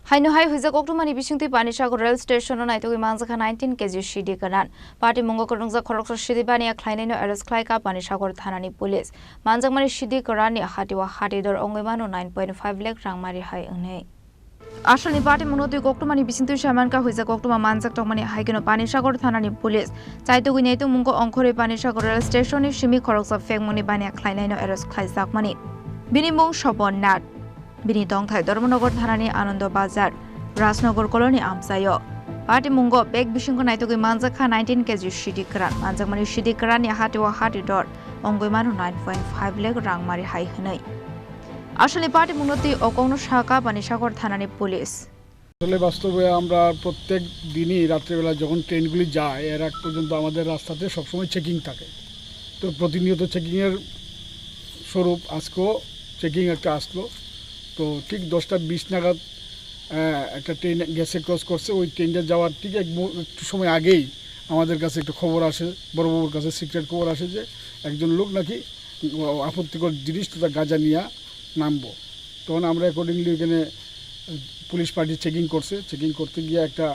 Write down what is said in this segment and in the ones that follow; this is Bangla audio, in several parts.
Hainohai Hoijak Koktwma Bisingtwi Panisagar rail station Naitogwi Manjakha 19kg Siddi Kwran Patimungo Kwrwngjak Khoroksa Siddi Baniya Khlainai arrest Khlaikha Panisagar Thanani police Manjakmani Siddi Kwran ni Hatio Hatidor Wngnai Mano 9.5 lakh Rangmari Wngnai Ashalni Patimungo Koktwma Bisingtwi Shamanka Hoijak Koktwma Manjakmani Haikino Panisagar Thanani police Naitogwi Naitogwi Ongkhore Panisagar rail station ni Shimi Khoroksa Fengmoni Baniya Khlainai arrest Khlainai Binimung Shobon Nat Bini Dongthai Dormonogar Thanani Anando Bazar Rasnagar Colony Amsayo Patimungo Beg Bisingtwi Naitogwi Manjakha 19kg Siddi Kwran Manjakmani Siddi Kwran ni Hatio Hatidor Wngnai Mano 9.5 lakh Rangmari Wngnai Ashali Patimungo Okongno Shaka Panisagar Thanani police আসলে বাস্তবে আমরা প্রত্যেক দিনই রাত্রিবেলা যখন ট্রেনগুলি যায় এর আগ পর্যন্ত আমাদের রাস্তাতে সবসময় চেকিং থাকে তো প্রতিনিয়ত চেকিংয়ের স্বরূপ আজকেও চেকিং একটা আসলো তো ঠিক 10:20 নাগাদ একটা ট্রেন গেছে ক্রস করছে ওই ট্রেনটা যাওয়ার ঠিক একটু সময় আগেই আমাদের কাছে একটা খবর আসে বড়বাবুর কাছে সিক্রেট খবর আসে যে একজন লোক নাকি আপত্তিকর জিনিস তথা গাঁজা নিয়ে নামবো তখন আমরা অ্যাকর্ডিংলি এখানে পুলিশ পার্টি চেকিং করতে গিয়ে একটা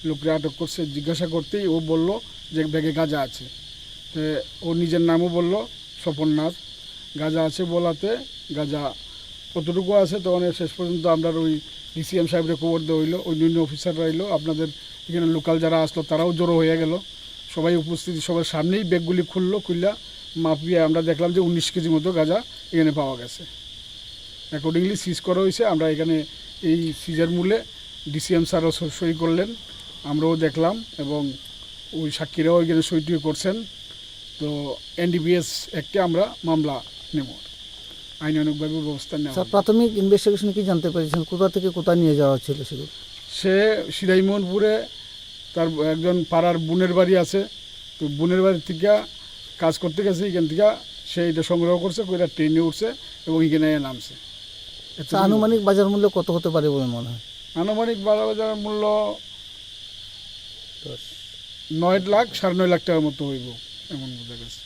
লোককে আটক করছে জিজ্ঞাসা করতেই ও বলল যে ব্যাগে গাঁজা আছে তো ও নিজের নামও বলল স্বপননাথ গাঁজা আছে বলাতে গাঁজা কতটুকু আছে তখন শেষ পর্যন্ত আমরা ওই ডিসিএম সাহেবের খবর দেওয়া হইলো অন্যান্য অফিসাররা এলো আপনাদের এখানে লোকাল যারা আসলো তারাও জড়ো হয়ে গেল সবাই উপস্থিতি সবার সামনেই ব্যাগগুলি খুললা মাপিয়ে আমরা দেখলাম যে 19 কেজি মতো গাঁজা এখানে পাওয়া গেছে অ্যাকর্ডিংলি সিজ করা হয়েছে আমরা এখানে এই সিজের মূলে ডিসিএম স্যারও সই করলেন আমরাও দেখলাম এবং ওই সাক্ষীরাও এখানে সইটি করছেন তো এনডিপিএস একটি আমরা মামলা নেব আইনানুগভাবে ব্যবস্থা নেওয়া স্যার প্রাথমিক ইনভেস্টিগেশন কি জানতে পেরেছেন কোথা থেকে কোথায় নিয়ে যাওয়া ছিল সেগুলো সে সিরাইমোহনপুরে তার একজন পাড়ার বোনের বাড়ি আছে তো বোনের বাড়ি থেকে কাজ করতে গেছে এখান থেকে সে এটা সংগ্রহ করছে কইরা ট্রেনে উঠছে এবং এখানে নামছে আনুমানিক বাজার মূল্য কত হতে পারে বলে মনে হয় আনুমানিক বাজার মূল্য 9 লাখ 9.5 লাখ টাকার মতো হইব এমন বোঝা গেছে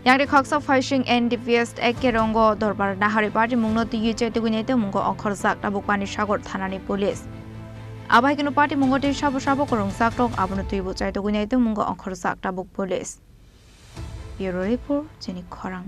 Yang Khoroksa Fishing NDPS Ekerongo Dorbar Nahari Patimungo Naitogwi Naitogwi Khoroksa Tabuk Panisagar Thanani police Abaikino Patimungo Shabu Kwrwngjak Tok Abono Tuibo Naitogwi Naitogwi Khoroksa Tabuk police Bureau Report Chini Khorang